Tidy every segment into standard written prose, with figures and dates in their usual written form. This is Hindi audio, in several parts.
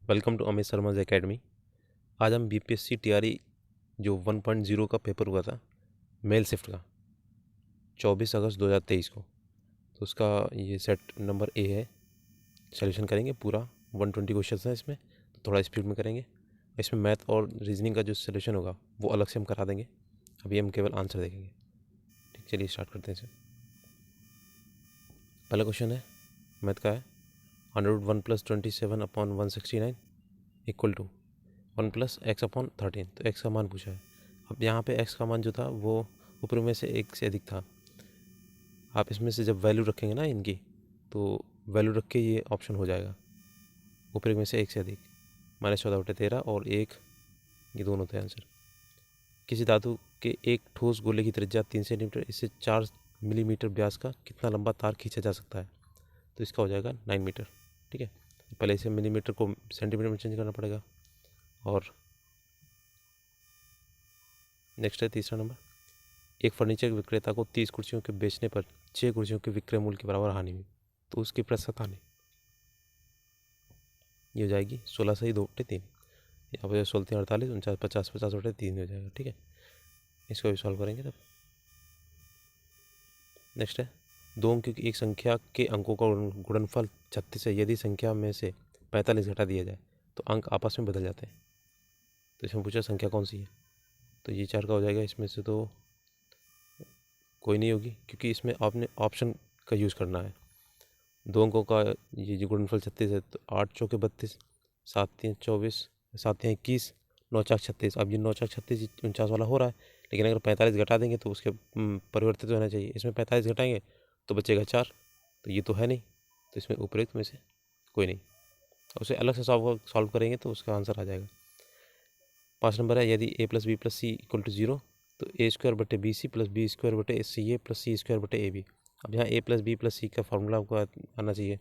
Welcome to Amit Sharma's academy. आज हम बीपीएससी टीआरई जो 1.0 का पेपर हुआ था मेल शिफ्ट का 24 अगस्त 2023 को, तो उसका ये सेट नंबर ए है। सॉल्यूशन करेंगे पूरा 120 क्वेश्चन है इसमें, तो थोड़ा स्पीड में करेंगे। इसमें मैथ और रीजनिंग का जो सॉल्यूशन होगा वो अलग से हम करा देंगे। अभी हम केवल आंसर देखेंगे। ठीक, चलिए स्टार्ट करते हैं इसे। पहला क्वेश्चन है मैथ का है 101 + 27/169 इक्वल टू 1 + x/13। तो x का मान पूछा है। अब यहाँ पे x का मान जो था वो ऊपर में से एक से अधिक था। आप इसमें से जब वैल्यू रखेंगे ना इनकी, तो वैल्यू रख के ये ऑप्शन हो जाएगा ऊपर में से एक से अधिक। -14/13 और 1, ये दोनों थे आंसर। किसी धातु के एक ठोस गोले की त्रिज्या 3 सेंटीमीटर, इससे 4 मिलीमीटर व्यास का कितना लंबा तार खींचा जा सकता है? तो इसका हो जाएगा 9 मीटर। ठीक है, पहले इसे मिलीमीटर को सेंटीमीटर में चेंज करना पड़ेगा। और नेक्स्ट है तीसरा नंबर, एक फर्नीचर विक्रेता को 30 कुर्सियों के बेचने पर 6 कुर्सियों के विक्रय मूल्य के बराबर हानि हुई, तो उसकी प्रतिशत हानि ये हो जाएगी 16 सही 2/3। यहाँ पर 16 3 48, 49 50 50/3 हो जाएगा। ठीक है, इसको भी सॉल्व करेंगे तब। नेक्स्ट है 2 अंकों की एक संख्या के अंकों का गुणनफल 36 है। यदि संख्या में से 45 घटा दिया जाए तो अंक आपस में बदल जाते हैं। तो इसमें पूछा संख्या कौन सी है, तो ये 4 का हो जाएगा। इसमें से तो कोई नहीं होगी, क्योंकि इसमें आपने ऑप्शन का यूज़ करना है। 2 अंकों का ये जो गुणनफल 36 है, तो 8 चौके 32, 7 3 24, 7 3 21, 9 4 36। अब ये 9 4 36 49 वाला हो रहा है, लेकिन अगर 45 घटा देंगे तो उसके परिवर्तित होना चाहिए। इसमें 45 घटाएंगे तो बचेगा 4, तो ये तो है नहीं, तो इसमें उपयुक्त में से कोई नहीं। उसे अलग से सॉल्व करेंगे तो उसका आंसर आ जाएगा। 5 नंबर है, यदि a + b + c = 0 तो a² / bc + b² / ca + c² / ab। अब यहाँ a + b + c का फार्मूला आपको आना चाहिए,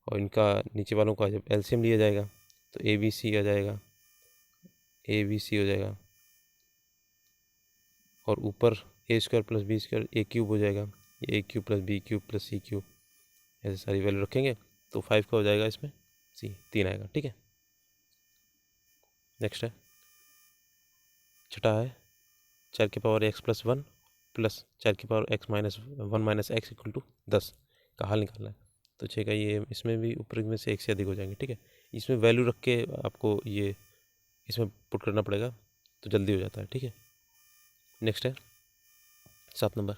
और इनका नीचे वालों का जब एलसीएम लिया जाएगा तो ए बी सी आ जाएगा, ए बी सी हो जाएगा, और ऊपर a² + b² a³ हो जाएगा, ये a³ + b³ + c³। ऐसे सारी वैल्यू रखेंगे तो 5 का हो जाएगा, इसमें सी 3 आएगा। ठीक है, नेक्स्ट है छठा है 4x + 1 + 4x - 1 - x = 10 का हल निकालना है। तो 6 का ये इसमें भी ऊपर में से एक से अधिक हो जाएंगे। ठीक है, इसमें वैल्यू रख के आपको ये इसमें पुट करना पड़ेगा, तो जल्दी हो जाता है। ठीक है, नेक्स्ट है 7 नंबर,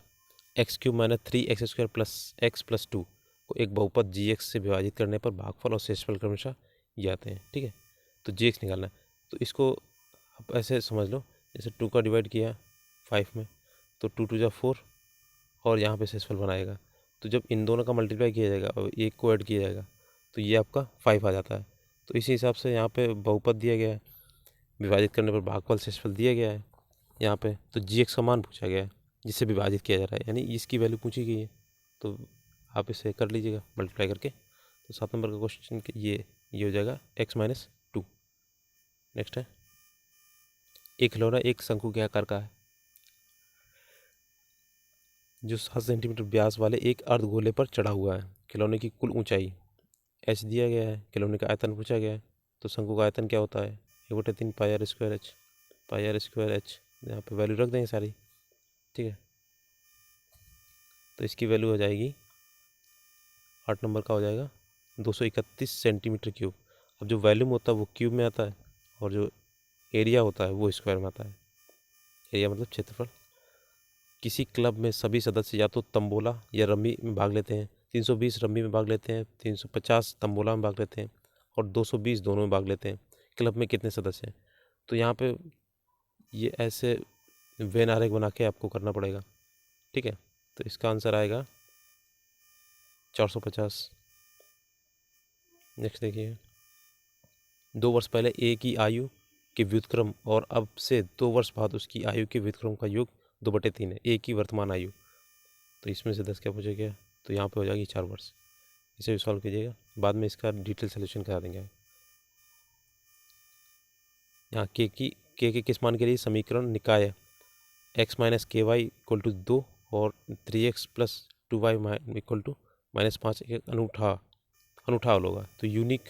x³ - 3x² + x + 2 को एक बहुपद gx से विभाजित करने पर भागफल और शेषफल क्रमशः ये आते हैं। ठीक है, तो gx निकालना है। तो इसको आप ऐसे समझ लो, जैसे 2 का डिवाइड किया 5 में, तो 2 2 जा 4, और यहाँ पे शेषफल बनाएगा। तो जब इन दोनों का मल्टीप्लाई किया जाएगा और एक को ऐड किया जाएगा तो ये आपका 5 आ जाता है। तो इसी हिसाब से यहाँ पे बहुपद दिया गया है, विभाजित करने पर भागफल शेषफल दिया गया है यहाँ पे, तो gx का मान पूछा गया है जिससे विभाजित किया जा रहा है, यानी इसकी वैल्यू पूछी गई है। तो आप इसे कर लीजिएगा मल्टीप्लाई करके। तो 7 नंबर का क्वेश्चन ये हो जाएगा x - 2। नेक्स्ट है, एक खिलौना एक शंकु के आकार का है जो 7 सेंटीमीटर व्यास वाले एक अर्धगोले पर चढ़ा हुआ है। खिलौने की कुल ऊंचाई h दिया गया है, खिलौने का आयतन पूछा गया है। तो शंकु का आयतन क्या होता है, 1/3 πr² h। यहाँ पे वैल्यू रख देंगे सारी। ठीक है, तो इसकी वैल्यू हो जाएगी 8 नंबर का हो जाएगा 231 सेंटीमीटर क्यूब। अब जो वॉल्यूम होता है वो क्यूब में आता है, और जो एरिया होता है वो स्क्वायर में आता है। एरिया मतलब क्षेत्रफल। किसी क्लब में सभी सदस्य या तो तंबोला या रम्मी में भाग लेते हैं। 320 रम्मी में भाग लेते हैं, 350 तंबोला में भाग लेते हैं, और 220 दोनों में भाग लेते हैं। क्लब में कितने सदस्य हैं? तो यहाँ पे ये ऐसे वेन आरेख बना के आपको करना पड़ेगा। ठीक है, तो इसका आंसर आएगा 450। नेक्स्ट देखिए, 2 वर्ष पहले ए की आयु के व्युत्क्रम और अब से 2 वर्ष बाद उसकी आयु के व्युत्क्रम का योग 2/3 है। ए की वर्तमान आयु, तो इसमें से 10 क्या पूछा गया, तो यहाँ पे हो जाएगी 4 वर्ष। इसे भी सॉल्व कीजिएगा, बाद में इसका डिटेल सोल्यूशन करा देंगे। यहाँ के के किस मान के लिए समीकरण निकाय x - ky = 2 और 3x + 2y = -5 एक अनूठा हल होगा। तो यूनिक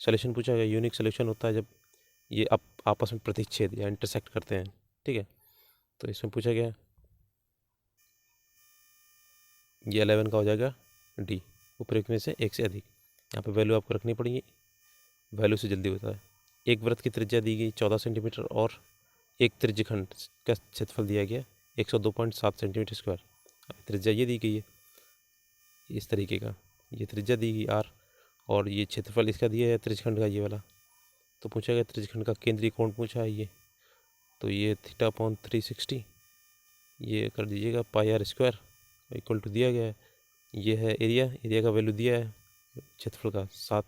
सोल्यूशन पूछा गया, यूनिक सोल्यूशन होता है जब ये आपस में प्रतिच्छेद या इंटरसेक्ट करते हैं, ठीक है। तो इसमें पूछा गया ये 11 का हो जाएगा डी, उपरोक्त में से एक से अधिक। यहाँ पे वैल्यू आपको रखनी पड़ेगी, वैल्यू से जल्दी होता है। एक वृत्त की त्रिज्या दी गई 14 सेंटीमीटर और एक त्रिज्यखंड का क्षेत्रफल दिया गया 102.7 सेंटीमीटर स्क्वायर। त्रिज्या ये दी गई है इस तरीके का, ये त्रिज्या दी गई आर और ये क्षेत्रफल इसका दिया है त्रिज्यखंड का ये वाला। तो पूछा गया त्रिज्यखंड का केंद्रीय कोण पूछा है ये, तो ये θ/360 ये कर दीजिएगा पाई आर स्क्वायर इक्वल टू दिया गया है। ये है एरिया, एरिया का वैल्यू दिया है क्षेत्रफल का 7,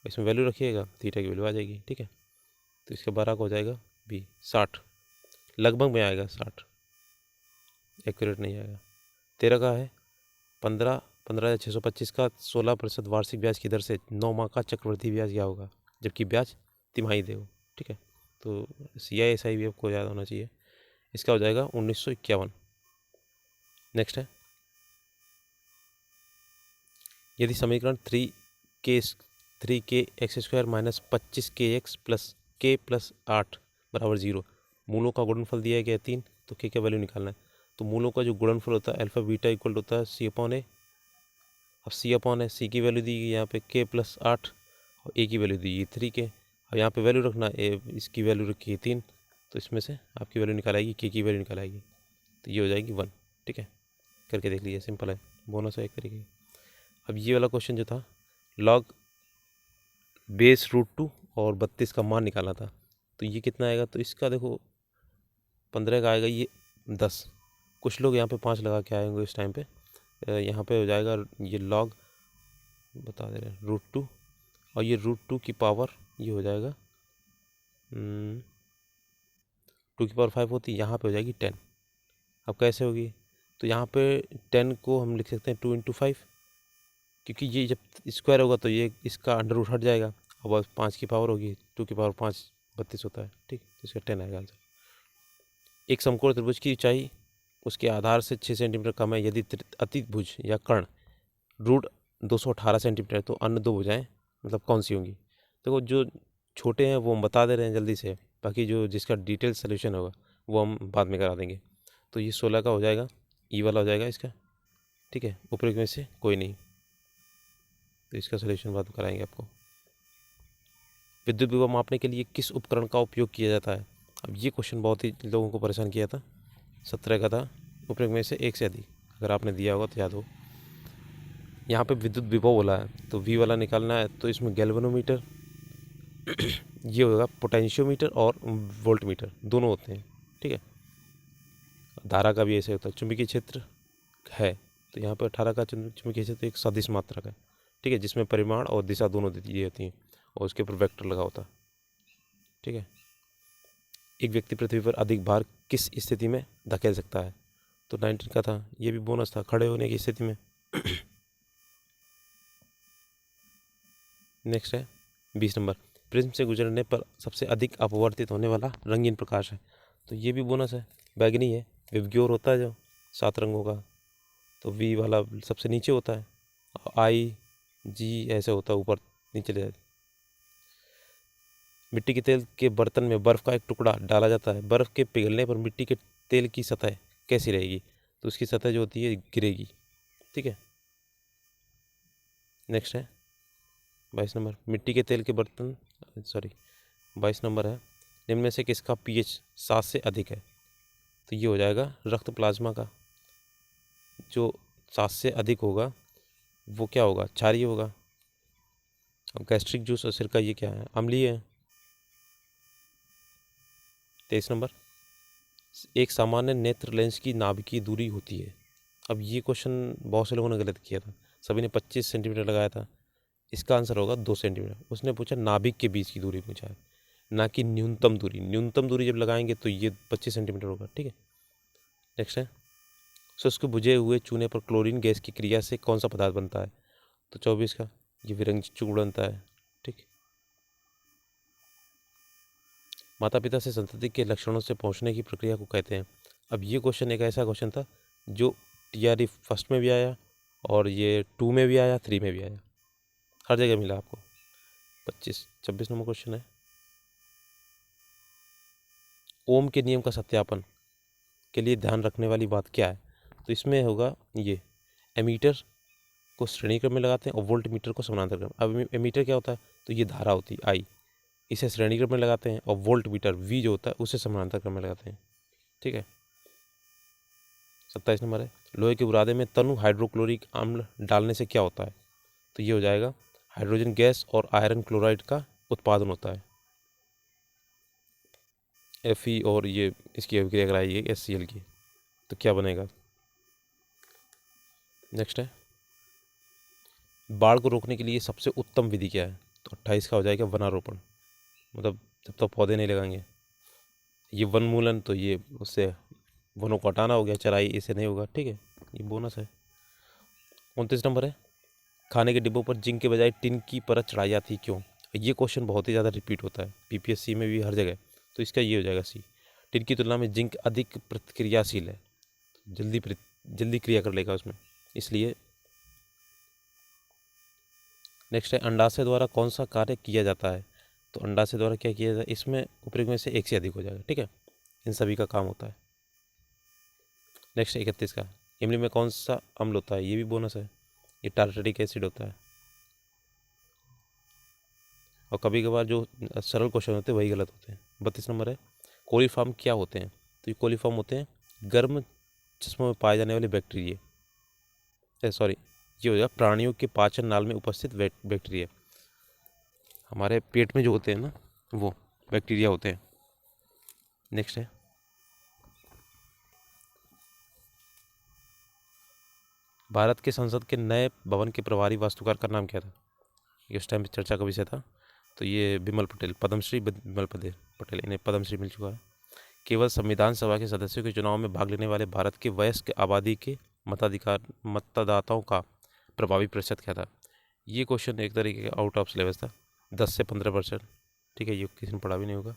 इसमें वैल्यू रखिएगा थीटा की वैल्यू आ जाएगी, ठीक है। तो इसका 12 का हो जाएगा बी 60, लगभग में आएगा 60, एक्यूरेट नहीं आएगा। 13 का है 15,625 का 16% वार्षिक ब्याज की दर से 9 माह का चक्रवृद्धि ब्याज क्या होगा, जबकि ब्याज तिमाही दे हो, ठीक है। तो CISI भी आपको याद होना चाहिए। इसका हो जाएगा 1951। नेक्स्ट है, यदि समीकरण 3k x square minus 25kx plus k plus 8 बराबर 0, मूलों का गुणनफल दिया गया 3, तो k का वैल्यू निकालना है। तो मूलों का जो गुणनफल होता है अल्फा बीटा इक्वल होता है C/A। अब C/A की वैल्यू दी गई यहाँ पे k प्लस 8 और a की वैल्यू दी गई 3k। अब यहाँ पे वैल्यू रखना है, इसकी वैल्यू रखी है 3, तो इसमें से आपकी वैल्यू निकाल आएगी, k की वैल्यू निकाल आएगी, तो ये हो जाएगी 1, ठीक है। करके देख लीजिए, सिंपल है, बोनस है एक तरीके। अब ये वाला क्वेश्चन जो था लॉग बेस रूट 2 और 32 का मान निकाला था, तो ये कितना आएगा, तो इसका देखो 15 का आएगा, ये 10, कुछ लोग यहाँ पे 5 लगा के आएंगे इस टाइम पे। यहाँ पे हो जाएगा ये लॉग बता दे रहे हैं रूट 2 और ये रूट 2 की पावर ये हो जाएगा 2 की पावर 5 होती है, यहाँ पे हो जाएगी 10। अब कैसे होगी, तो यहाँ पे 10 को हम लिख सकते हैं 2 × 5, क्योंकि ये जब स्क्वायर होगा तो ये इसका अंडर रूट हट जाएगा, अब 5 की पावर होगी, 2 की पावर 5 32 होता है, ठीक, तो इसका 10 आएगा आंसर। एक समकोण त्रिभुज की ऊंचाई उसके आधार से 6 सेंटीमीटर कम है यदि अतिभुज या कर्ण रूट 218 सेंटीमीटर, तो अन्य दो भुजाएं मतलब कौन सी होंगी। देखो जो छोटे हैं वो हम बता दे रहे हैं जल्दी से, बाकी जो जिसका डिटेल सोल्यूशन होगा वो हम बाद में करा देंगे। तो ये 16 का हो जाएगा, ई वाला हो जाएगा इसका, ठीक है, ऊपर में से कोई नहीं, तो इसका सोल्यूशन बाद में कराएंगे आपको। विद्युत विभव मापने के लिए किस उपकरण का उपयोग किया जाता है। अब ये क्वेश्चन बहुत ही लोगों को परेशान किया था, 17 का था, उपयोग में से एक से अधिक, अगर आपने दिया होगा तो याद हो। यहाँ पे विद्युत विभव बोला है तो V वाला निकालना है, तो इसमें गैल्वेनोमीटर ये होगा, पोटेंशियोमीटर और वोल्टमीटर दोनों होते हैं, ठीक है। धारा का भी ऐसे होता है, चुंबकीय क्षेत्र है, तो यहाँ पर 18 का चुंबकीय क्षेत्र एक सदिश मात्रा का, ठीक है, जिसमें परिमाण और दिशा दोनों दी होती हैं और उसके ऊपर वेक्टर लगा होता है, ठीक है। एक व्यक्ति पृथ्वी पर अधिक भार किस स्थिति में धकेल सकता है, तो 19 का था, ये भी बोनस था, खड़े होने की स्थिति में। नेक्स्ट है 20 नंबर, प्रिज्म से गुजरने पर सबसे अधिक अपवर्तित होने वाला रंगीन प्रकाश है, तो ये भी बोनस है, बैगनी है, विबग्योर होता है जो 7 रंगों का, तो V वाला सबसे नीचे होता है, I G ऐसे होता है ऊपर नीचे ले जाते। मिट्टी के तेल के बर्तन में बर्फ़ का एक टुकड़ा डाला जाता है, बर्फ़ के पिघलने पर मिट्टी के तेल की सतह कैसी रहेगी, तो उसकी सतह जो होती है गिरेगी, ठीक है। नेक्स्ट है 22 नंबर, मिट्टी के तेल के बर्तन 22 नंबर है, निम्न में से किसका pH 7 से अधिक है, तो ये हो जाएगा रक्त प्लाज्मा का, जो 7 से अधिक होगा वो क्या होगा, क्षारीय होगा। अब गैस्ट्रिक जूस और सिरका ये क्या है, अम्लीय है। 23 नंबर, एक सामान्य नेत्र लेंस की नाभिकीय दूरी होती है। अब ये क्वेश्चन बहुत से लोगों ने गलत किया था, सभी ने 25 सेंटीमीटर लगाया था, इसका आंसर होगा 2 सेंटीमीटर। उसने पूछा नाभिक के बीच की दूरी पूछा है, ना कि न्यूनतम दूरी। न्यूनतम दूरी जब लगाएंगे तो ये 25 सेंटीमीटर होगा, ठीक है। नेक्स्ट है, शुष्क बुझे हुए चूने पर क्लोरीन गैस की क्रिया से कौन सा पदार्थ बनता है, तो 24 का, ये विरंजित चूर्ण बनता है, ठीक। माता पिता से संतति के लक्षणों से पहुंचने की प्रक्रिया को कहते हैं। अब ये क्वेश्चन एक ऐसा क्वेश्चन था जो TRE फर्स्ट में भी आया और ये 2 में भी आया, 3 में भी आया, हर जगह मिला आपको। 26 नंबर क्वेश्चन है, ओम के नियम का सत्यापन के लिए ध्यान रखने वाली बात क्या है? तो इसमें होगा ये, एमीटर को श्रेणी क्रम में लगाते हैं और वोल्ट मीटर को समानांतर क्रम। अब एमीटर क्या होता है? तो ये धारा होती है आई, इसे श्रेणी क्रम में लगाते हैं, और वोल्ट मीटर वी जो होता है उसे समानांतर क्रम में लगाते हैं। ठीक है। 27 नंबर है, लोहे के बुरादे में तनु हाइड्रोक्लोरिक अम्ल डालने से क्या होता है? तो ये हो जाएगा हाइड्रोजन गैस और आयरन क्लोराइड का उत्पादन होता है, Fe, और ये इसकी अभिक्रिया कराई HCl की, तो क्या बनेगा? नेक्स्ट है, बाढ़ को रोकने के लिए सबसे उत्तम विधि क्या है? तो 28 का हो जाएगा वनारोपण, मतलब जब तक पौधे नहीं लगाएंगे। ये वनमूलन, तो ये उससे वनों को हटाना हो गया, चराई इसे नहीं होगा। ठीक है, ये बोनस है। 29 नंबर है, खाने के डिब्बों पर जिंक के बजाय टिन की परत चढ़ाई जाती है, क्यों? ये क्वेश्चन बहुत ही ज़्यादा रिपीट होता है PPSC में भी, हर जगह। तो इसका ये हो जाएगा सी, टिन की तुलना में जिंक अधिक प्रतिक्रियाशील है, जल्दी क्रिया कर लेगा उसमें, इसलिए। नेक्स्ट है, अंडाशय द्वारा कौन सा कार्य किया जाता है? तो अंडाशय द्वारा क्या किया जाता है? इसमें उपयुक्त में से एक से अधिक हो जाएगा। ठीक है, इन सभी का काम होता है। नेक्स्ट 31 का, इमली में कौन सा अम्ल होता है? ये भी बोनस है, ये टार्टरिक एसिड होता है। और कभी कभार जो सरल क्वेश्चन होते हैं वही गलत होते हैं। 32 नंबर है, कोलीफॉर्म क्या होते हैं? तो ये कोलीफॉर्म होते हैं गर्म जिस्मों में पाए जाने वाले बैक्टीरिया, सॉरी, ये हो जाएगा प्राणियों के पाचन नाल में उपस्थित बैक्टीरिया, हमारे पेट में जो होते हैं ना, वो बैक्टीरिया होते हैं। नेक्स्ट है, भारत के संसद के नए भवन के प्रभारी वास्तुकार का नाम क्या था? ये उस टाइम चर्चा का विषय था। तो ये बिमल पटेल, पद्मश्री बिमल पटेल, इन्हें पद्मश्री मिल चुका है। केवल संविधान सभा के सदस्यों के चुनाव में भाग लेने वाले भारत के वयस्क आबादी के मतदाताओं का प्रभावी प्रतिशत क्या था? ये क्वेश्चन एक तरीके का आउट ऑफ सिलेबस था, 10 से 15%। ठीक है, ये किसी ने पढ़ा भी नहीं होगा।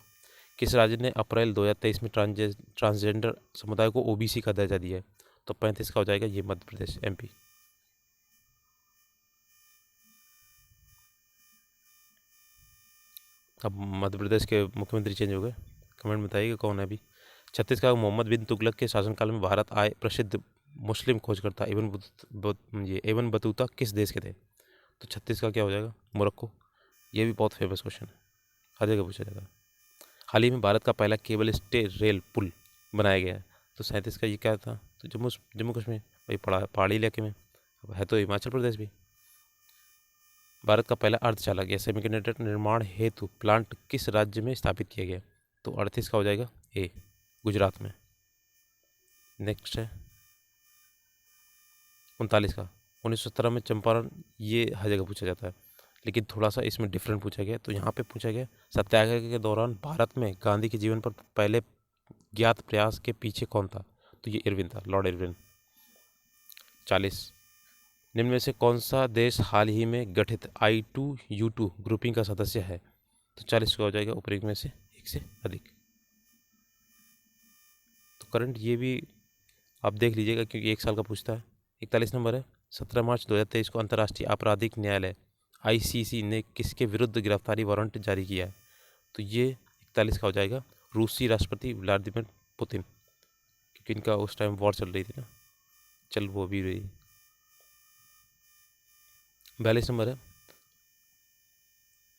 किस राज्य ने अप्रैल 2023 में ट्रांसजेंडर समुदाय को OBC का दर्जा दिया है? तो 35 का हो जाएगा ये मध्य प्रदेश, MP। अब मध्य प्रदेश के मुख्यमंत्री चेंज हो गए, कमेंट में बताइएगा कौन है अभी। 36 का, मोहम्मद बिन तुगलक के शासनकाल में भारत आए प्रसिद्ध मुस्लिम खोजकर्ता इब्न बतूता किस देश के थे? तो 36 का क्या हो जाएगा? मोरक्को। ये भी बहुत फेमस क्वेश्चन है, हर जगह पूछा जाएगा। हाल ही में भारत का पहला केबल स्टे रेल पुल बनाया गया है। तो 37 का ये क्या था? तो जम्मू कश्मीर, भाई पहाड़ी इलाके में, अब है तो हिमाचल प्रदेश भी। भारत का पहला अर्धचालक या सेमीकंडक्टर निर्माण हेतु प्लांट किस राज्य में स्थापित किया गया? तो 38 का हो जाएगा ए, गुजरात में। नेक्स्ट है 39 का, 1917 में चंपारण, ये हर जगह पूछा जाता है, लेकिन थोड़ा सा इसमें डिफरेंट पूछा गया। तो यहाँ पे पूछा गया, सत्याग्रह के दौरान भारत में गांधी के जीवन पर पहले ज्ञात प्रयास के पीछे कौन था? तो ये इरविन था, लॉर्ड इरविन। 40, निम्न में से कौन सा देश हाल ही में गठित I2U2 ग्रुपिंग का सदस्य है? तो 40 का हो जाएगा उपयुक्त में से एक से अधिक। तो करंट ये भी आप देख लीजिएगा क्योंकि एक साल का पूछता है। 41 नंबर है, 17 मार्च 2023 को अंतर्राष्ट्रीय आपराधिक न्यायालय ICC ने किसके विरुद्ध गिरफ्तारी वारंट जारी किया है? तो ये 41 का हो जाएगा रूसी राष्ट्रपति व्लादिमीर पुतिन, क्योंकि इनका उस टाइम वॉर चल रही थी ना, चल वो भी रही। 42 नंबर है,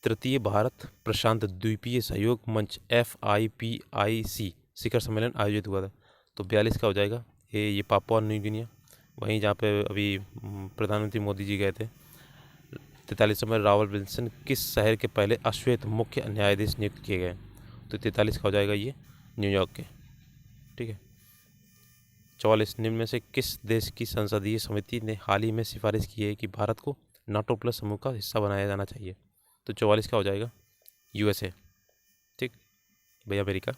तृतीय भारत प्रशांत द्वीपीय सहयोग मंच FIPIC शिखर सम्मेलन आयोजित हुआ था। तो 42 का हो जाएगा ये पापुआ न्यू गिनिया, वहीं जहाँ पे अभी प्रधानमंत्री मोदी जी गए थे। 43 नंबर, रावल विल्सन किस शहर के पहले अश्वेत मुख्य न्यायाधीश नियुक्त किए गए? तो 43 का हो जाएगा ये न्यूयॉर्क के। ठीक है। 44, निम्न में से किस देश की संसदीय समिति ने हाल ही में सिफारिश की है कि भारत को NATO प्लस समूह का हिस्सा बनाया जाना चाहिए? तो 44 का हो जाएगा USA। ठीक भैया, अमेरिका।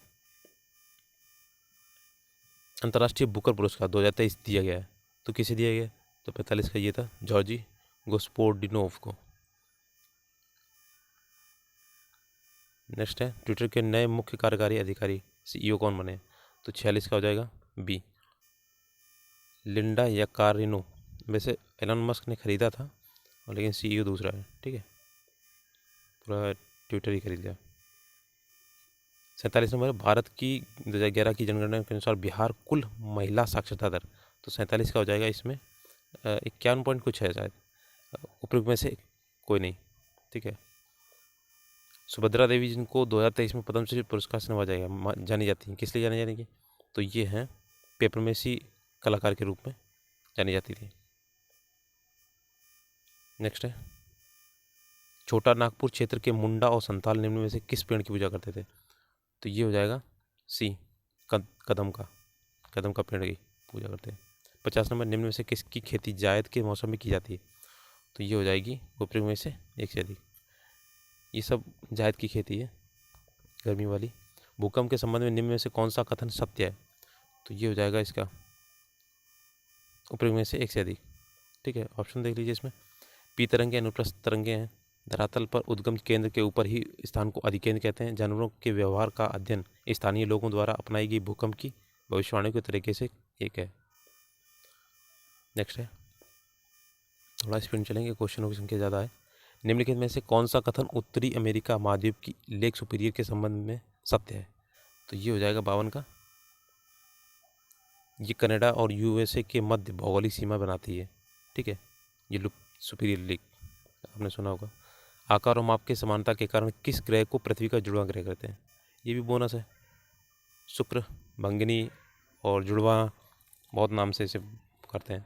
अंतर्राष्ट्रीय बुकर पुरस्कार 2023 दिया गया है, तो किसे दिया गया? तो 45 का ये था जॉर्जी गोस्पोडिनोव को। नेक्स्ट है, ट्विटर के नए मुख्य कार्यकारी अधिकारी CEO कौन बने? तो 46 का हो जाएगा B, लिंडा याकारिनो। वैसे एलन मस्क ने खरीदा था, और लेकिन CEO दूसरा है। ठीक है, पूरा ट्विटर ही खरीद लिया। 47 नंबर है, भारत की 2011 की जनगणना के अनुसार बिहार कुल महिला साक्षरता दर, तो 47 का हो जाएगा इसमें 51 पॉइंट कुछ है शायद, उपयुक्त में से कोई नहीं। ठीक है। सुभद्रा देवी जिनको 2023 में पद्मश्री पुरस्कार से नवाजा जाएगा, जानी जाती हैं, किस लिए जानी जाएंगी, तो ये हैं पेपरमेसी कलाकार के रूप में जानी जाती थी। नेक्स्ट है, छोटा नागपुर क्षेत्र के मुंडा और संताल निम्न में से किस पेड़ की पूजा करते थे, तो ये हो जाएगा सी, कदम का पेड़ की पूजा करते हैं। 50 नंबर, निम्न में से किसकी खेती जायद के मौसम में की जाती है, तो ये हो जाएगी उपयुक्त में से एक से अधिक। ये सब जायद की खेती है, गर्मी वाली। भूकंप के संबंध में निम्न में से कौन सा कथन सत्य है, तो ये हो जाएगा इसका उपयुक्त में से एक से अधिक। ठीक है, ऑप्शन देख लीजिए इसमें। पी तरंगे अनुप्रस्थ तरंगे हैं, धरातल पर उद्गम केंद्र के ऊपर ही स्थान को अधिकेंद्र कहते हैं, जानवरों के व्यवहार का अध्ययन स्थानीय लोगों द्वारा अपनाई गई भूकंप की भविष्यवाणी के तरीके से एक है। नेक्स्ट है, थोड़ा स्पीड चलेंगे, क्वेश्चनों की संख्या ज़्यादा है। निम्नलिखित में से कौन सा कथन उत्तरी अमेरिका महाद्वीप की लेक सुपीरियर के संबंध में सत्य है, तो ये हो जाएगा 52 का। ये कनाडा और यूएसए के मध्य भौगोलिक सीमा बनाती है। ठीक है, ये लुक सुपीरियर लेक आपने सुना होगा। आकार और माप की समानता के कारण किस ग्रह को पृथ्वी का जुड़वां ग्रह कहते हैं, ये भी बोनस है। शुक्र, मंगनी और जुड़वां बहुत नाम से इसे करते हैं।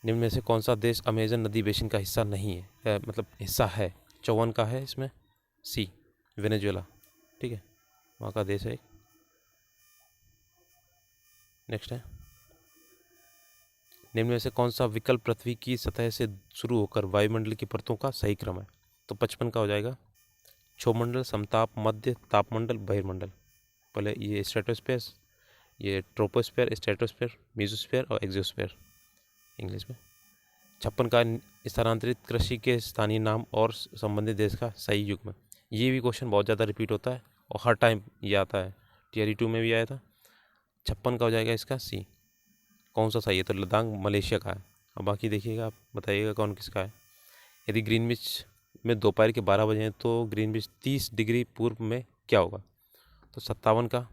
निम्न में से कौन सा देश अमेजन नदी बेसिन का हिस्सा नहीं है, मतलब हिस्सा है, 54 का है इसमें, सी, वेनेजुएला। ठीक है, वहाँ का देश है एक। नेक्स्ट है, निम्न में से कौन सा विकल्प पृथ्वी की सतह से शुरू होकर वायुमंडल की परतों का सही क्रम है, तो 55 का हो जाएगा। क्षोभमंडल, समताप, मध्य तापमंडल, बहिर्मंडल। पहले ये स्ट्रेटोस्फेयर, ये ट्रोपोस्फेयर, स्ट्रेटोस्फेयर, मेसोस्फेयर और एक्सोस्फेयर इंग्लिश में। 56 का स्थानांतरित कृषि के स्थानीय नाम और संबंधित देश का सही युग्म। ये भी क्वेश्चन बहुत ज़्यादा रिपीट होता है और हर टाइम ये आता है, टीआरई 2 में भी आया था। 56 का हो जाएगा इसका सी, कौन सा सही है, तो लद्दाख मलेशिया का है। अब बाकी देखिएगा, आप बताइएगा कौन किसका है। यदि ग्रीनविच में दोपहर के 12 बजे हैं तो ग्रीनविच 30 डिग्री पूर्व में क्या होगा, तो 57 का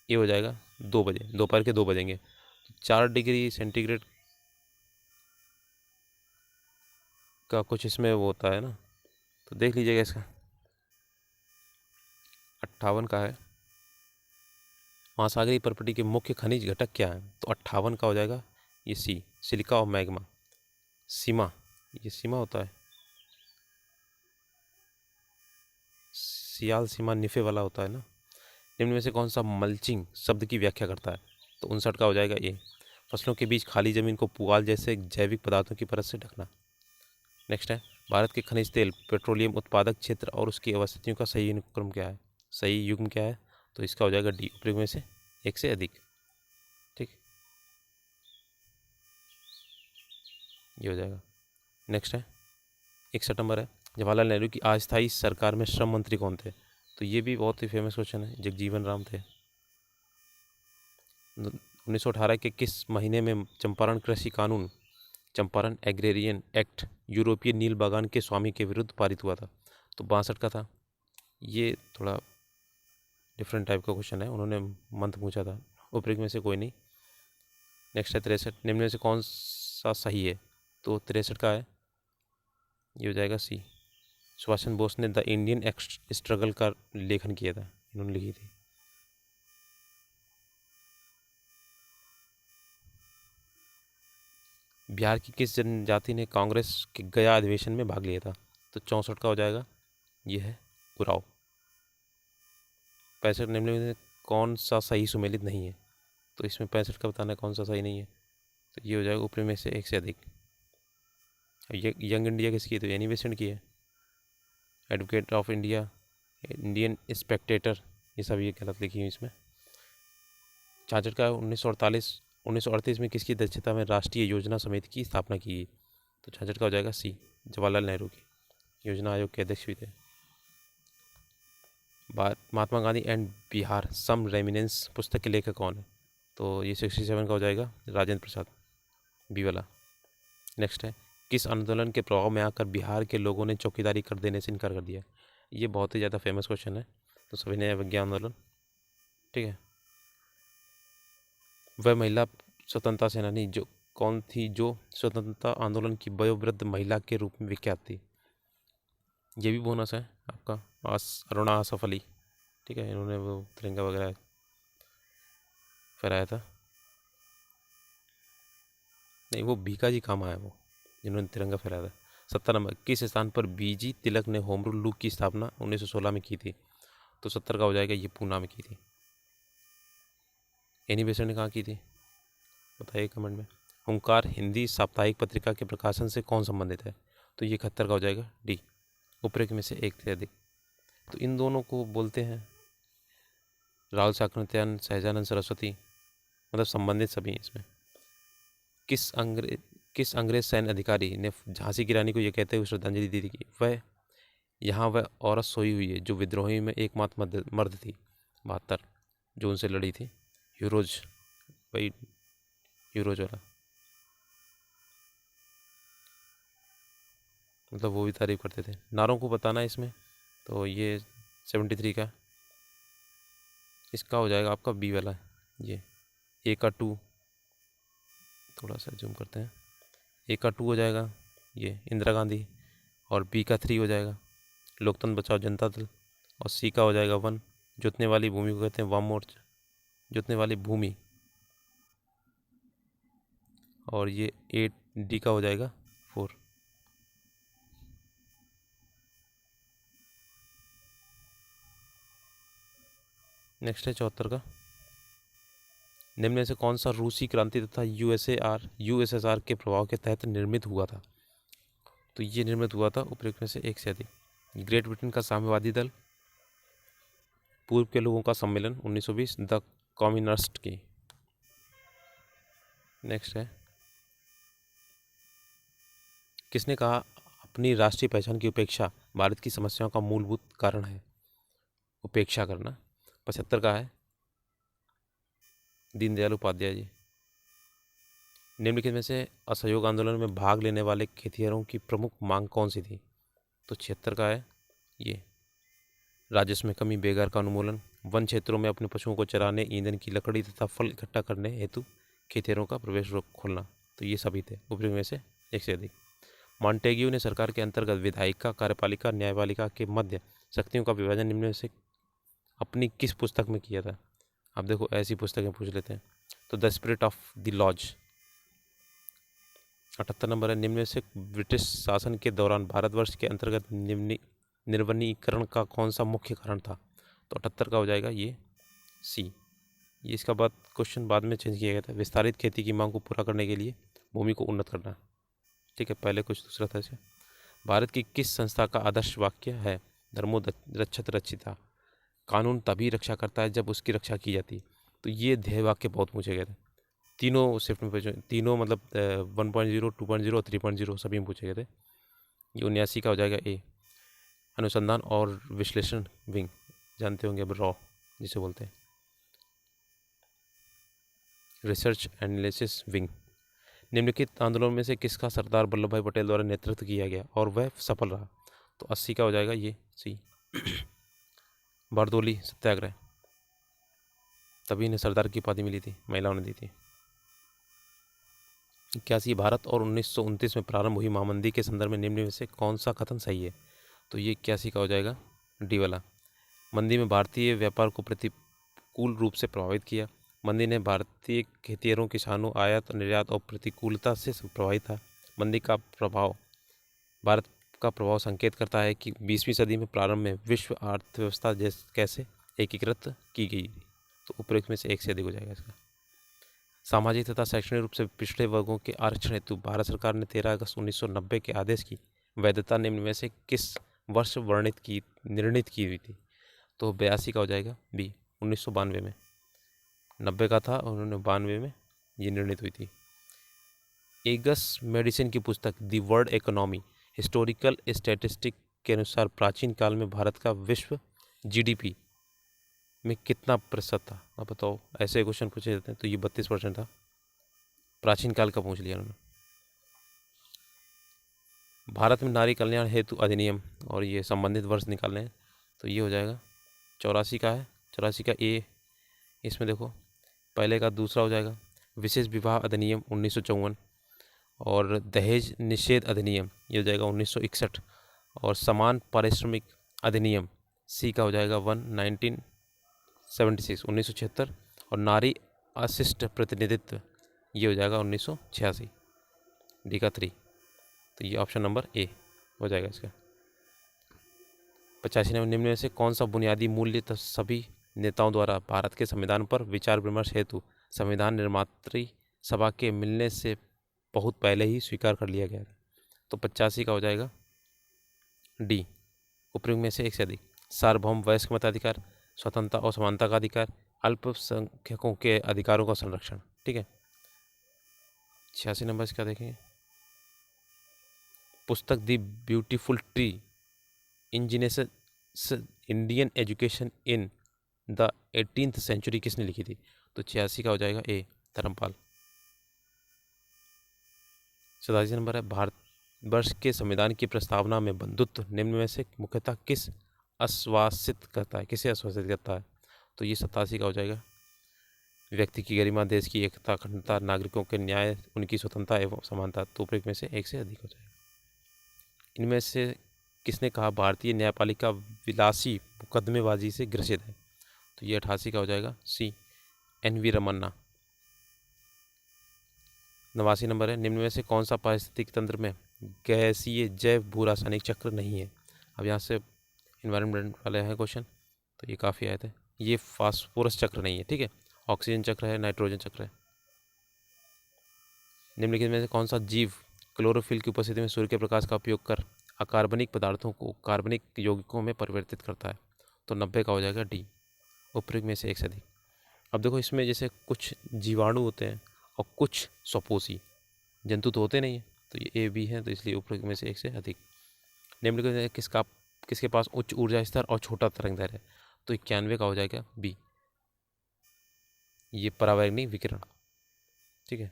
ये हो जाएगा 2 बजे, दोपहर के 2 बजेंगे, 4 डिग्री सेंटीग्रेड का कुछ इसमें वो होता है ना, तो देख लीजिएगा इसका। 58 का है, महासागरीय प्रॉपर्टी के मुख्य खनिज घटक क्या है, तो 58 का हो जाएगा ये सी, सिलिका और मैग्मा। सीमा, ये सीमा होता है, सियाल सीमा निफे वाला होता है ना। निम्न में से कौन सा मल्चिंग शब्द की व्याख्या करता है, तो 59 का हो जाएगा ए, फसलों के बीच खाली जमीन को पुआल जैसे जैविक पदार्थों की परत से ढकना। नेक्स्ट है, भारत के खनिज तेल पेट्रोलियम उत्पादक क्षेत्र और उसकी अवस्थितियों का सही अनुक्रम क्या है, सही युग्म क्या है, तो इसका हो जाएगा डी, उपयुक्त में से एक से अधिक। ठीक, ये हो जाएगा। नेक्स्ट है, 61 नंबर है, जवाहरलाल नेहरू की अस्थायी सरकार में श्रम मंत्री कौन थे, तो ये भी बहुत ही फेमस क्वेश्चन है, जगजीवन राम थे। 1918 के किस महीने में चंपारण कृषि कानून, चंपारण एग्रेरियन एक्ट यूरोपीय नील बागान के स्वामी के विरुद्ध पारित हुआ था, तो 62 का था। ये थोड़ा डिफरेंट टाइप का क्वेश्चन है, उन्होंने मंथ पूछा था, उपयुक्त में से कोई नहीं। नेक्स्ट है 63, निम्न में से कौन सा सही है, तो 63 का है, ये हो जाएगा सी, सुभाष चंद्र बोस ने द इंडियन स्ट्रगल का लेखन किया था, इन्होंने लिखी थी। बिहार की किस जनजाति ने कांग्रेस के गया अधिवेशन में भाग लिया था, तो 64 का हो जाएगा, ये है उराव। 65, निम्न में कौन सा सही सुमेलित नहीं है, तो इसमें 65 का बताना है कौन सा सही नहीं है, तो ये हो जाएगा ऊपरी में से एक से अधिक। यंग इंडिया किसकी है, तो एनी बेसेंट की है। Advocate of India, Indian Spectator, ये सब ये गलत लिखी हुई इसमें। 66 का 1938 में किसकी अध्यक्षता में राष्ट्रीय योजना समिति की स्थापना की गई, तो 66 का हो जाएगा सी, जवाहरलाल नेहरू की योजना आयोग के अध्यक्ष भी थे। Mahatma Gandhi and Bihar some reminiscences पुस्तक के लेखक कौन है, तो ये 67 का हो जाएगा राजेंद्र प्रसाद बी वाला। नेक्स्ट है, किस आंदोलन के प्रभाव में आकर बिहार के लोगों ने चौकीदारी कर देने से इनकार कर दिया? ये बहुत ही ज़्यादा फेमस क्वेश्चन है, तो सविनय अवज्ञा आंदोलन। ठीक है। वह महिला स्वतंत्रता सेनानी जो कौन थी जो स्वतंत्रता आंदोलन की वयोवृद्ध महिला के रूप में विख्यात थी? ये भी बोनस है आपका। अरुणा आसफ अली। ठीक है, इन्होंने वो तिरंगा वगैरह फहराया था। नहीं, वो भीखा जी काम आया वो, जिन्होंने तिरंगा फहराया था। 70 नंबर, किस स्थान पर बीजी तिलक ने होम रूल लूप की स्थापना 1916 में की थी? तो 70 का हो जाएगा, ये पूना में की थी। एनी बेसेंट ने कहाँ की थी, बताइए कमेंट में। हुंकार हिंदी साप्ताहिक पत्रिका के प्रकाशन से कौन संबंधित है? तो ये 71 का हो जाएगा, डी। उपरोक्त में से एक से अधिक। तो इन दोनों को बोलते हैं राहुल साकृत्यायन, सहजानंद सरस्वती, मतलब संबंधित सभी इसमें। किस अंग्रेज सैन्य अधिकारी ने झांसी की रानी को यह कहते हुए श्रद्धांजलि दी थी कि वह औरत सोई हुई है जो विद्रोही में एकमात्र मर्द थी? 72, जो उनसे लड़ी थी, यूरोज, वही यूरोज वाला, मतलब वो भी तारीफ करते थे। नारों को बताना इसमें, तो ये 73 का, इसका हो जाएगा आपका बी वाला। ये ए का 2, थोड़ा सा जूम करते हैं, ए का 2 हो जाएगा ये इंदिरा गांधी, और बी का 3 हो जाएगा लोकतंत्र बचाओ जनता दल, और सी का हो जाएगा 1, जोतने वाली भूमि को कहते हैं वाम मोर्चा, जोतने वाली भूमि, और ये 8 डी का हो जाएगा 4। नेक्स्ट है 74 का, निम्न में से कौन सा रूसी क्रांति तथा यूएसएसआर के प्रभाव के तहत निर्मित हुआ था? तो ये निर्मित हुआ था उपरोक्त में से एक से अधिक। ग्रेट ब्रिटेन का साम्यवादी दल, पूर्व के लोगों का सम्मेलन 1920, द कम्युनिस्ट की। नेक्स्ट है, किसने कहा अपनी राष्ट्रीय पहचान की उपेक्षा भारत की समस्याओं का मूलभूत कारण है? उपेक्षा करना। 75 का है दीनदयाल उपाध्याय जी। निम्नलिखित में से असहयोग आंदोलन में भाग लेने वाले खेतिहरों की प्रमुख मांग कौन सी थी? तो 76 का है ये राजस्व में कमी, बेकार का उन्मूलन, वन क्षेत्रों में अपने पशुओं को चराने, ईंधन की लकड़ी तथा फल इकट्ठा करने हेतु खेतिहरों का प्रवेश रोक खोलना। तो ये सभी थे उपरोक्त में से एक से अधिक। मॉन्टेग्यू ने सरकार के अंतर्गत विधायिका, कार्यपालिका, न्यायपालिका के मध्य शक्तियों का विभाजन निम्न में से अपनी किस पुस्तक में किया था? अब देखो ऐसी पुस्तकें पूछ लेते हैं, तो the spirit of the laws. 78 number है, निम्न में से ब्रिटिश शासन के दौरान भारतवर्ष के अंतर्गत निर्वनीकरण का कौन सा मुख्य कारण था? तो 78 का हो जाएगा ये सी। ये इसका बाद क्वेश्चन बाद में चेंज किया गया था, विस्तारित खेती की मांग को पूरा करने के लिए भूमि को उन्नत करना। ठीक है, पहले कुछ दूसरा था इसे। भारत की किस संस्था का आदर्श वाक्य है धर्मो रक्षत रक्षिता? कानून तभी रक्षा करता है जब उसकी रक्षा की जाती। तो ये ध्येय वाक्य बहुत पूछे गए थे, तीनों शिफ्ट में पूछे, तीनों मतलब 1.0, 2.0 और 3.0 सभी में पूछे गए थे। ये 79 का हो जाएगा ए। अनुसंधान और विश्लेषण विंग, जानते होंगे अब रॉ जिसे बोलते हैं, रिसर्च एनालिसिस विंग। निम्नलिखित आंदोलन में से किसका सरदार वल्लभ भाई पटेल द्वारा नेतृत्व किया गया और वह सफल रहा? तो 80 का हो जाएगा ये सी। बारदोली सत्याग्रह, तभी इन्हें सरदार की उपाधि मिली थी, महिलाओं ने दी थी। 81, भारत और 1929 में प्रारंभ हुई महामंदी के संदर्भ में निम्न में से कौन सा कथन सही है? तो ये 81 का हो जाएगा डी वाला। मंदी में भारतीय व्यापार को प्रतिकूल रूप से प्रभावित किया। मंदी ने भारतीय खेतिहरों, किसानों, आयात निर्यात और प्रतिकूलता से प्रभावित था। मंदी का प्रभाव, भारत का प्रभाव संकेत करता है कि 20वीं सदी में प्रारंभ में विश्व अर्थव्यवस्था कैसे एकीकृत की गई। तो उपरोक्त में से एक से अधिक हो जाएगा इसका। सामाजिक तथा शैक्षणिक रूप से पिछड़े वर्गों के आरक्षण हेतु भारत सरकार ने 13 अगस्त 1990 के आदेश की वैधता निम्न में से किस वर्ष निर्णित की हुई थी? तो 82 का हो जाएगा बी, 1992 में। 90 का था और उन्होंने 92 में ये निर्णित हुई थी। एगस मेडिसिन की पुस्तक the world economy historical statistic के अनुसार प्राचीन काल में भारत का विश्व जीडीपी में कितना प्रतिशत था? आप बताओ, ऐसे क्वेश्चन पूछे जाते हैं। तो ये 32% था, प्राचीन काल का पूछ लिया उन्होंने। भारत में नारी कल्याण हेतु अधिनियम, और ये संबंधित वर्ष निकालने हैं, तो ये हो जाएगा 84 का है, 84 का ए। इसमें देखो पहले का दूसरा हो जाएगा विशेष विवाह अधिनियम 1954, और दहेज निषेध अधिनियम ये हो जाएगा 1961, और समान पारिश्रमिक अधिनियम सी का हो जाएगा 1976, और नारी अशिष्ट प्रतिनिधित्व ये हो जाएगा 1986, डी का 3। तो ये ऑप्शन नंबर ए हो जाएगा इसका। 85 नंबर, निम्न में से कौन सा बुनियादी मूल्य सभी नेताओं द्वारा भारत के संविधान पर विचार विमर्श हेतु संविधान निर्मात्री सभा के मिलने से बहुत पहले ही स्वीकार कर लिया गया था? तो 85 का हो जाएगा डी, उपयुक्त में से एक से अधिक। सार्वभौम वयस्क मताधिकार, स्वतंत्रता और समानता का अधिकार, अल्पसंख्यकों के अधिकारों का संरक्षण। ठीक है, 86 नंबर इसका देखेंगे। पुस्तक the beautiful tree Indian education in the 18th century किसने लिखी थी? तो 86 का हो जाएगा ए, धर्मपाल। 87 नंबर है, भारत वर्ष के संविधान की प्रस्तावना में बंधुत्व निम्न में से मुख्यतः किसे आश्वासित करता है? तो ये 87 का हो जाएगा, व्यक्ति की गरिमा, देश की एकता, अखंडता, नागरिकों के न्याय, उनकी स्वतंत्रता एवं समानता। तो उपयुक्त में से एक से अधिक हो जाएगा। इनमें से किसने कहा भारतीय न्यायपालिका विलासी मुकदमेबाजी से ग्रसित है? तो ये 88 का हो जाएगा सी, NV रमन्ना। 89 नंबर है, निम्न में से कौन सा पारिस्थितिक तंत्र में गैसीय जैव भू रासायनिक चक्र नहीं है? अब यहाँ से इन्वायरमेंट वाले हैं क्वेश्चन, तो ये काफ़ी आए थे। ये फास्फोरस चक्र नहीं है, ठीक है, ऑक्सीजन चक्र है, नाइट्रोजन चक्र है। निम्नलिखित में से कौन सा जीव क्लोरोफिल की उपस्थिति में सूर्य के प्रकाश का उपयोग कर अकार्बनिक पदार्थों को कार्बनिक यौगिकों में परिवर्तित करता है? तो 90 का हो जाएगा डी, उपयुक्त में से एक से अधिक। अब देखो इसमें जैसे कुछ जीवाणु होते हैं और कुछ स्वपोषी जंतु तो होते नहीं है, तो ये ए बी है, तो इसलिए उपयुक्त में से एक से अधिक। निम्नलिखित में किसके पास उच्च ऊर्जा स्तर और छोटा तरंगदैर्घ्य है? तो 91 का हो जाएगा बी, ये परावैंगनी विकिरण। ठीक है,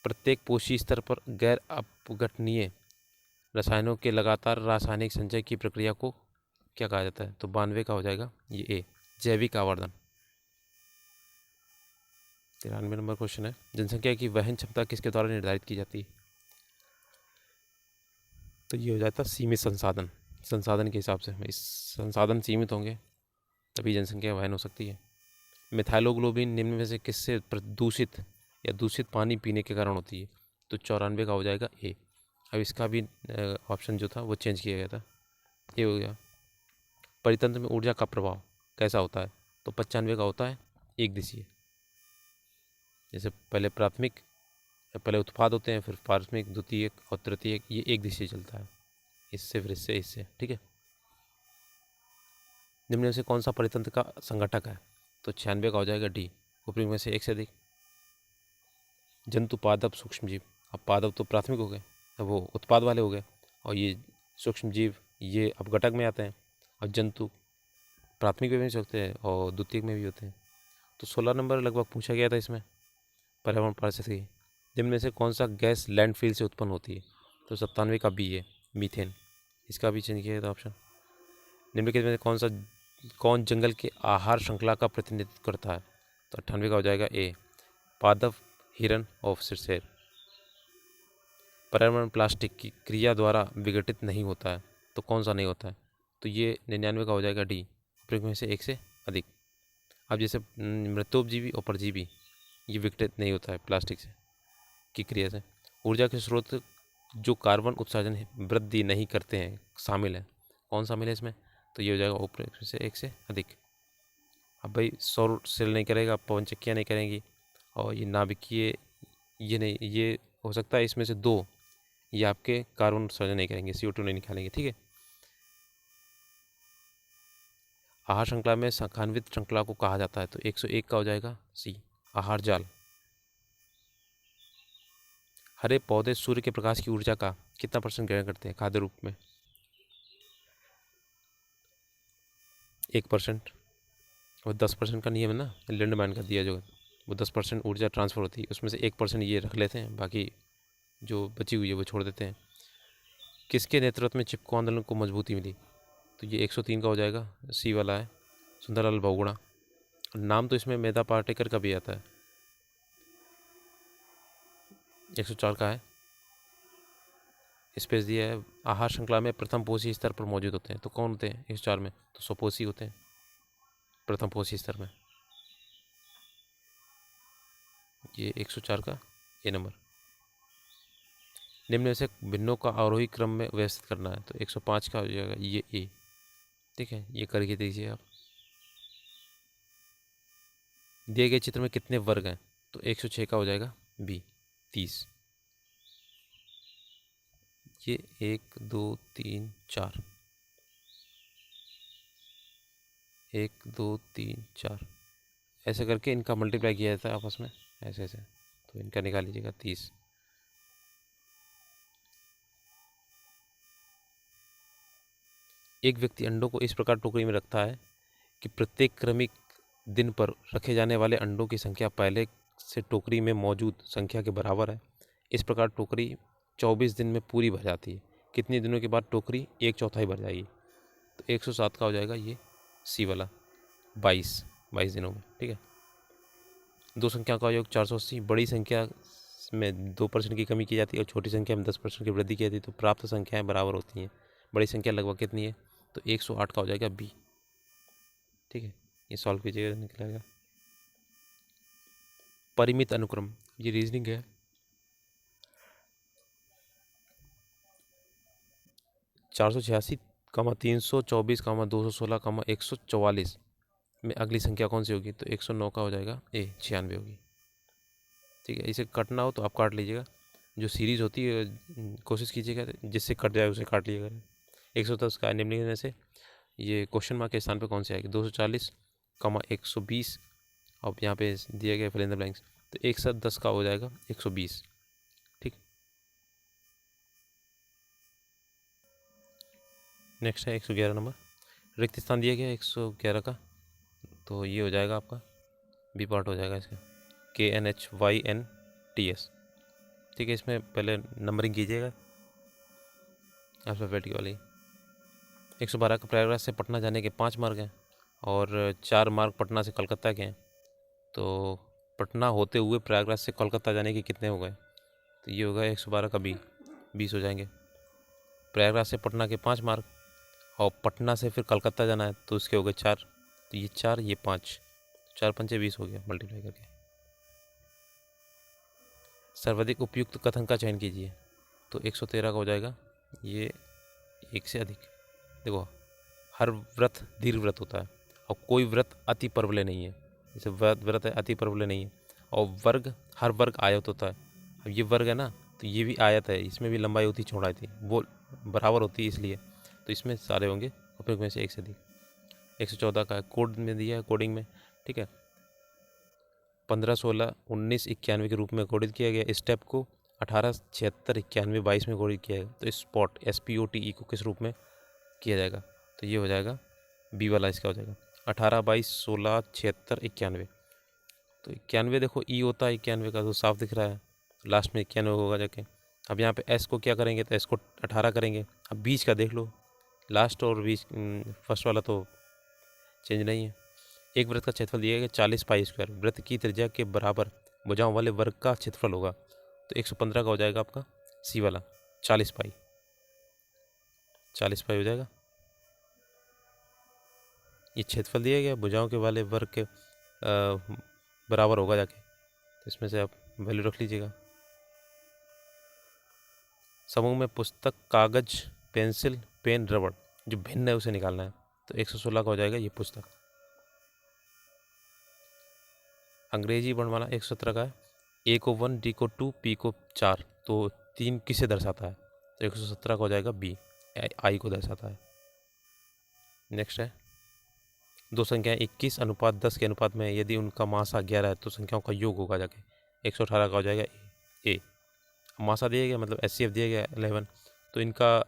प्रत्येक पोषी स्तर पर गैर अपघटनीय रसायनों के लगातार रासायनिक संचय की प्रक्रिया को क्या कहा जाता है? तो 92 का हो जाएगा ये ए, जैविक आवर्धन। 93 नंबर क्वेश्चन है, जनसंख्या की वहन क्षमता किसके द्वारा निर्धारित की जाती है? तो ये हो जाता है सीमित संसाधन के हिसाब से। इस संसाधन सीमित होंगे तभी जनसंख्या वहन हो सकती है। मिथाइलोग्लोबिन निम्न में से किससे प्रदूषित या दूषित पानी पीने के कारण होती है? तो 94 का हो जाएगा ए। अब इसका भी ऑप्शन जो था वो चेंज किया गया था, ये हो गया। परितंत्र में ऊर्जा का प्रभाव कैसा होता है? तो 95 का होता है एक दिशीय। जैसे पहले उत्पाद होते हैं, फिर प्राथमिक, द्वितीयक और तृतीयक, ये एक दिशीय चलता है, इससे फिर इससे। ठीक है, निम्न में से कौन सा परितंत्र का संघटक है? तो 96 का हो जाएगा डी, उपयुक्त में से एक से अधिक। जंतु, पादप, सूक्ष्मजीव। अब पादप तो प्राथमिक हो गए, अब वो उत्पाद वाले हो गए, और ये सूक्ष्मजीव ये अपघटक में आते हैं। और जंतु प्राथमिक में भी सकते हैं और द्वितीयक में भी होते हैं। तो 16 नंबर लगभग पूछा गया था इसमें, पर्यावरण पारिस्थितिकी। निम्न में से कौन सा गैस लैंडफिल से उत्पन्न होती है? तो 97 का बी है, मीथेन। इसका भी चेंज किया था ऑप्शन। निम्नलिखित में से कौन जंगल के आहार श्रृंखला का प्रतिनिधित्व करता है? तो 98 का हो जाएगा ए, पादप, हिरन और शेर। पर्यावरण प्लास्टिक की क्रिया द्वारा विघटित नहीं होता है, तो कौन सा नहीं होता है? तो ये 99 का हो जाएगा डी, उपयुक्त में से एक से अधिक। अब जैसे मृतोपजीवी और परजीवी ये विघटित नहीं होता है प्लास्टिक से की क्रिया से। ऊर्जा के स्रोत जो कार्बन उत्सर्जन वृद्धि नहीं करते हैं शामिल है, कौन शामिल है इसमें? तो ये हो जाएगा उपयुक्त में से एक से अधिक। अब भाई सौर सेल नहीं करेगा, पवन चक्कियाँ नहीं करेंगी, और ये नाभिकीय ये नहीं, ये हो सकता है इसमें से दो, ये आपके कार्बन उत्सर्जन नहीं करेंगे, CO2 नहीं निकालेंगे। ठीक है, आहार श्रृंखला में शाखान्वित श्रृंखला को कहा जाता है? तो 101 का हो जाएगा सी, आहार जाल। हरे पौधे सूर्य के प्रकाश की ऊर्जा का कितना % ग्रहण करते हैं खाद्य रूप में? 1%। और 10% का नियम है ना, लिंडमैन का दिया जो, वो 10% ऊर्जा ट्रांसफर होती है, उसमें से 1% ये रख लेते हैं, बाकी जो बची हुई है वो छोड़ देते हैं। किसके नेतृत्व में चिपको आंदोलन को मजबूती मिली? तो ये 103 का हो जाएगा, सी वाला है, सुंदरलाल बहुगुणा। नाम तो इसमें मेधा पाटेकर का भी आता है। 104 का है, स्पेस दिया है, आहार श्रृंखला में प्रथम पोषी स्तर पर मौजूद होते हैं। तो कौन होते हैं 104 में? तो स्वपोषी होते हैं प्रथम पोषी स्तर में। ये 104 का ए नंबर। निम्न में से भिन्नों का आरोही क्रम में व्यवस्थित करना है। तो 105 का हो जाएगा ये ए। ठीक है, ये करके देखिए आप। दिए गए चित्र में कितने वर्ग हैं? तो 106 का हो जाएगा बी, 30। ये 1 2 3 4, 1 2 3 4 ऐसे करके इनका मल्टीप्लाई किया जाता है आपस में, ऐसे ऐसे। तो इनका निकाल लीजिएगा 30। एक व्यक्ति अंडों को इस प्रकार टोकरी में रखता है कि प्रत्येक क्रमिक दिन पर रखे जाने वाले अंडों की संख्या पहले से टोकरी में मौजूद संख्या के बराबर है। इस प्रकार टोकरी 24 दिन में पूरी भर जाती है। कितने दिनों के बाद टोकरी 1/4 भर जाएगी? तो 107 का हो जाएगा ये सी वाला, 22 दिनों में। ठीक है, दो संख्या का योग 480। बड़ी संख्या में 2% की कमी की जाती है और छोटी संख्या में 10% की वृद्धि की जाती है, तो प्राप्त संख्याएं बराबर होती हैं। बड़ी संख्या लगभग कितनी है? तो 108 का हो जाएगा बी। ठीक है, ये सॉल्व कीजिएगा, निकलेगा। परिमित अनुक्रम, ये रीजनिंग है। 486, 324, 216, 144 में अगली संख्या कौन सी होगी? तो 109 का हो जाएगा ए, 96 होगी। ठीक है, इसे काटना हो तो आप काट लीजिएगा। जो सीरीज होती है कोशिश कीजिएगा जिससे कट जाए उसे काट लीजिएगा। 110 का निम्नलिखित में से ये क्वेश्चन मार्क के स्थान पे कौन से आएगी? 240, 120। अब यहाँ पे दिए गए फिल इन द ब्लैंक्स। तो 110 का हो जाएगा 120। ठीक, नेक्स्ट है 111 नंबर। रिक्त स्थान दिया गया 111 का, तो ये हो जाएगा आपका बी पार्ट हो जाएगा इसका, KNHYNTS। ठीक है, इसमें पहले नंबरिंग कीजिएगा अल्फ़ाबेटिक वाली। 112 का प्रयागराज से पटना जाने के 5 मार्ग हैं और 4 मार्ग पटना से कलकत्ता के हैं। तो पटना होते हुए प्रयागराज से कोलकाता जाने के कितने हो गए? तो ये होगा 112 का बी, 20 हो जाएंगे। प्रयागराज से पटना के 5 मार्ग और पटना से फिर कलकत्ता जाना है तो उसके हो गए 4। तो ये 4, ये 5, 4 पंचे 20 हो गया मल्टीप्लाई करके। सर्वाधिक उपयुक्त कथन का चयन कीजिए। तो 113 का हो जाएगा ये, एक से अधिक। देखो, हर व्रत दीर्घ व्रत होता है और कोई व्रत अति परवलय नहीं है। जैसे व्रत है अति परवलय नहीं है। और वर्ग, हर वर्ग आयत होता है। अब ये वर्ग है ना, तो ये भी आयत है, इसमें भी लंबाई होती चौड़ाई थी, वो बराबर होती है इसलिए। तो इसमें सारे होंगे उपयुक्त में से एक से अधिक। 114 का कोड में दिया है, कोडिंग में। ठीक है, 15, 16, 19, 91 के रूप में कोडित किया गया। स्टेप को 18, 76, 91, 22 में कोडित किया गया। तो स्पॉट SPOTE को किस रूप में किया जाएगा? तो ये हो जाएगा बी वाला, इसका हो जाएगा 18, 22, 16, 76, 91। तो 91 देखो ई होता है 91 का, तो साफ दिख रहा है, लास्ट में 91 होगा जाके। अब यहाँ पे एस को क्या करेंगे? तो एस को 18 करेंगे। अब बीच का देख लो, लास्ट और बीच फर्स्ट वाला तो चेंज नहीं है। एक वृत्त का क्षेत्रफल दिया गया 40 पाई स्क्वायर। वृत्त की त्रिज्या के बराबर भुजाओं वाले वर्ग का क्षेत्रफल होगा। तो 115 का हो जाएगा आपका सी वाला, 40 पाई, 40 पाई हो जाएगा। ये क्षेत्रफल दिया गया भुजाओं के वाले वर्ग के बराबर होगा जाके, तो इसमें से आप वैल्यू रख लीजिएगा। समूह में पुस्तक, कागज, पेंसिल, पेन, रबड़, जो भिन्न है उसे निकालना है। तो 116 का हो जाएगा ये पुस्तक। अंग्रेजी वर्णमाला 117 का है। ए को 1, डी को 2, पी को 4, तो 3 किसे दर्शाता है? तो 117 का हो जाएगा बी, आई को दर्शाता है। नेक्स्ट है, दो संख्याएं 21 अनुपात 10 के अनुपात में, यदि उनका मासा 11 है तो संख्याओं का योग होगा जाके। 118 का हो जाएगा ए। मासा दिया गया मतलब SCF दिया गया 11, तो इनका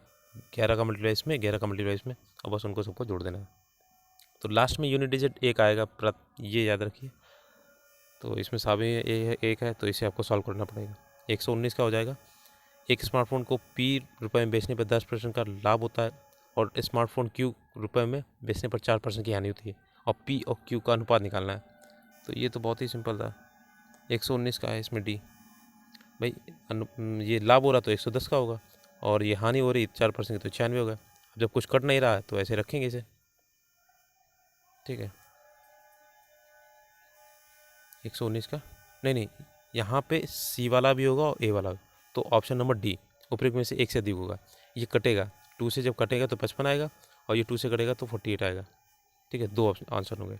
11 का मल्टीप्लाई इसमें, 11 का मल्टीप्लाई इसमें, और बस उनको सबको जोड़ देना है। तो लास्ट में यूनिट डिजिट एक आएगा, ये याद रखिए। तो इसमें साबी एक है, तो इसे आपको सॉल्व करना पड़ेगा। 119 का हो जाएगा एक स्मार्टफोन को P रुपये में बेचने पर 10% का लाभ होता है और स्मार्टफोन Q रुपये में बेचने पर 4% की हानि होती है, और P और Q का अनुपात निकालना है। तो ये तो बहुत ही सिंपल था। 119 का है इसमें D भाई। ये लाभ हो रहा तो 110 का होगा, और ये हानि हो रही 4% की, तो 96 होगा। जब कुछ कट नहीं रहा है तो ऐसे रखेंगे इसे, ठीक है। 119 का नहीं, यहाँ पे C वाला भी होगा और A वाला भी, तो ऑप्शन नंबर D उपरोक्त में से एक से अधिक होगा। ये कटेगा, 2 से जब कटेगा तो 55 आएगा, और ये 2 से कटेगा तो 48 आएगा, ठीक है। 2 आंसर होंगे।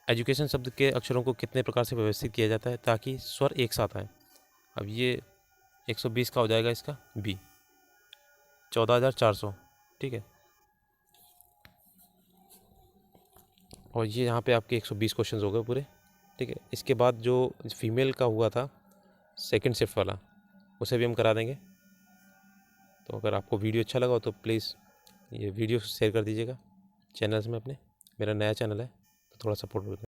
एजुकेशन शब्द के अक्षरों को कितने प्रकार से व्यवस्थित किया जाता है ताकि स्वर एक साथ आए? अब ये 120 का हो जाएगा इसका B, 14,400, ठीक है। और ये यहाँ पे आपके 120 क्वेश्चन हो गए पूरे, ठीक है। इसके बाद जो फीमेल का हुआ था सेकंड शिफ्ट वाला, उसे भी हम करा देंगे। तो अगर आपको वीडियो अच्छा लगा हो तो प्लीज़ ये वीडियो शेयर कर दीजिएगा चैनल्स में अपने। मेरा नया चैनल है तो थोड़ा सपोर्ट करें।